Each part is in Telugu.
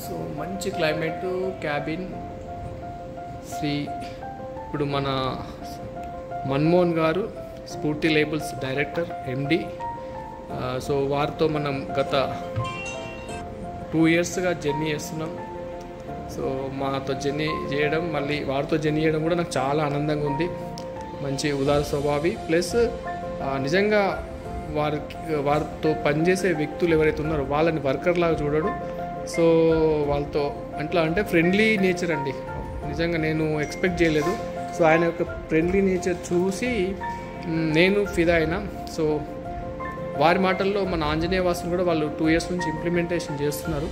సో మంచి క్లైమేట్ క్యాబిన్ శ్రీ ఇప్పుడు మన మన్మోహన్ గారు స్ఫూర్తి లేబుల్స్ డైరెక్టర్ ఎండి. సో వారితో మనం గత 2 yearsగా జర్నీ చేస్తున్నాం. సో మాతో జర్నీ చేయడం మళ్ళీ వారితో జర్నీ చేయడం కూడా నాకు చాలా ఆనందంగా ఉంది. మంచి ఉదార స్వభావి ప్లస్ నిజంగా వారితో పనిచేసే వ్యక్తులు ఎవరైతే ఉన్నారో వాళ్ళని వర్కర్ లాగా చూడడు. సో వాళ్ళతో అంటే ఫ్రెండ్లీ నేచర్ అండి. నిజంగా నేను ఎక్స్పెక్ట్ చేయలేదు. సో ఆయన యొక్క ఫ్రెండ్లీ నేచర్ చూసి నేను ఫిదా అయినా. సో వారి మాటల్లో మన ఆంజనేయ వాసులు కూడా వాళ్ళు 2 years నుంచి ఇంప్లిమెంటేషన్ చేస్తున్నారు.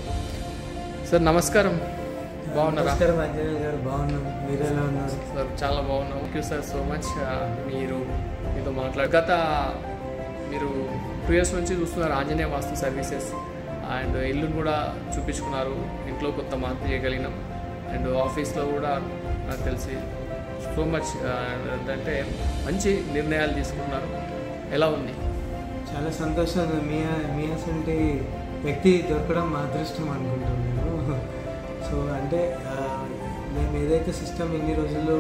సార్ నమస్కారం, బాగున్నారా? సార్ చాలా బాగున్నాం. Thank you sir so much. మీతో మీతో మీరు 2 years నుంచి చూస్తున్నారు ఆంజనేయ వాస్తు సర్వీసెస్ అండ్ ఇల్లును కూడా చూపించుకున్నారు. ఇంట్లో కొత్త మార్పు చేయగలిగినాం అండ్ ఆఫీస్లో కూడా నాకు తెలిసి సో మచ్ అంటే మంచి నిర్ణయాలు తీసుకున్నారు. ఎలా ఉంది? చాలా సంతోషం. మియాస్ అంటే వ్యక్తి దొరకడం మా అదృష్టం అనుకుంటాం నేను. సో అంటే మేము ఏదైతే సిస్టమ్ ఇన్ని రోజులు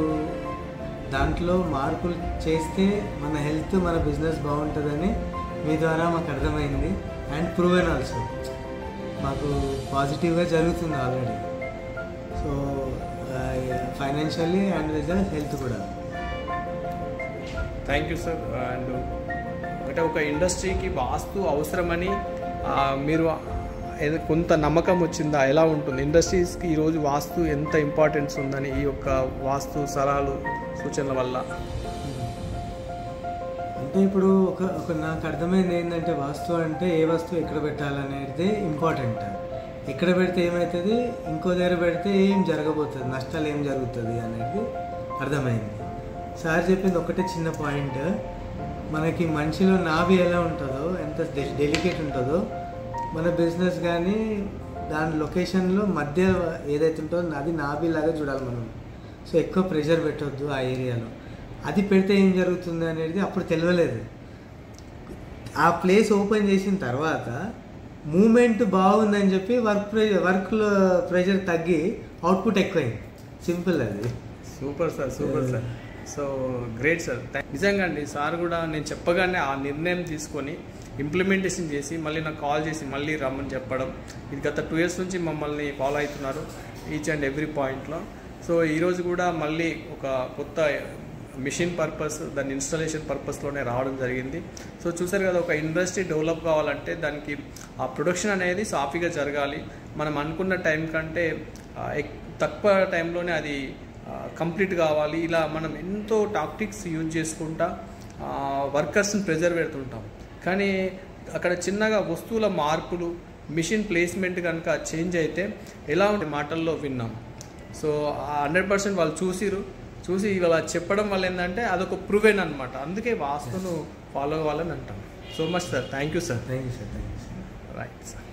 దాంట్లో మార్పులు చేస్తే మన హెల్త్ మన బిజినెస్ బాగుంటుందని మీ ద్వారా మాకు అర్థమైంది అండ్ ప్రూవెన్ ఆల్సో మాకు పాజిటివ్గా జరుగుతుంది already. So financially and result health కూడా. Thank you sir. అండ్ అంటే ఒక ఇండస్ట్రీకి వాస్తు అవసరమని మీరు కొంత నమ్మకం వచ్చిందా? ఎలా ఉంటుంది ఇండస్ట్రీస్కి ఈరోజు వాస్తు ఎంత ఇంపార్టెన్స్ ఉందని ఈ యొక్క వాస్తు సలహాలు సూచనల వల్ల? అంటే ఇప్పుడు ఒక నాకు అర్థమైంది ఏంటంటే వాస్తు అంటే ఏ వస్తువు ఎక్కడ పెట్టాలనేది ఇంపార్టెంట్. ఎక్కడ పెడితే ఏమవుతుంది, ఇంకో దగ్గర పెడితే ఏం జరగబోతుంది, నష్టాలు ఏం జరుగుతుంది అనేది అర్థమైంది. సార్ చెప్పింది ఒకటే చిన్న పాయింట్, మనకి మనిషిలో నాభి ఎలా ఉంటుందో, ఎంత డెలికేట్ ఉంటుందో మన బిజినెస్ కానీ దాని లొకేషన్లో మధ్య ఏదైతే ఉంటుందో అది నాభిలాగా చూడాలి మనం. సో ఎక్కువ ప్రెషర్ పెట్టొద్దు ఆ ఏరియాలో. అది పెడితే ఏం జరుగుతుంది అనేది అప్పుడు తెలియలేదు. ఆ ప్లేస్ ఓపెన్ చేసిన తర్వాత మూమెంట్ బాగుందని చెప్పి వర్క్లో ప్రెషర్ తగ్గి అవుట్పుట్ ఎక్కువైంది. సింపుల్ అది. Super sir, super sir. So great sir. నిజంగా అండి సార్ కూడా నేను చెప్పగానే ఆ నిర్ణయం తీసుకొని ఇంప్లిమెంటేషన్ చేసి మళ్ళీ నాకు కాల్ చేసి మళ్ళీ రమ్మని చెప్పడం. ఇది గత 2 years నుంచి మమ్మల్ని ఫాలో అవుతున్నారు ఈచ్ అండ్ ఎవ్రీ పాయింట్లో. సో ఈరోజు కూడా మళ్ళీ ఒక కొత్త మిషన్ పర్పస్ దాని ఇన్స్టాలేషన్ పర్పస్లోనే రావడం జరిగింది. సో చూసారు కదా, ఒక ఇండస్ట్రీ డెవలప్ కావాలంటే దానికి ఆ ప్రొడక్షన్ అనేది సాఫీగా జరగాలి. మనం అనుకున్న టైం కంటే తక్కువ టైంలోనే అది కంప్లీట్ కావాలి. ఇలా మనం ఎంతో టాక్టిక్స్ యూజ్ చేసుకుంటా వర్కర్స్ని ప్రెజర్ పెడుతుంటాం. కానీ అక్కడ చిన్నగా వస్తువుల మార్పులు, మిషన్ ప్లేస్మెంట్ కనుక చేంజ్ అయితే ఎలా ఉంటే మాటల్లో విన్నాం. సో 100% వాళ్ళు చూసి ఇలా చెప్పడం వల్ల ఏంటంటే అదొక ప్రూవెన్ అనమాట. అందుకే వాస్తును ఫాలో అవ్వాలని అంటాం. So much sir. Thank you sir. Thank you sir. Right sir.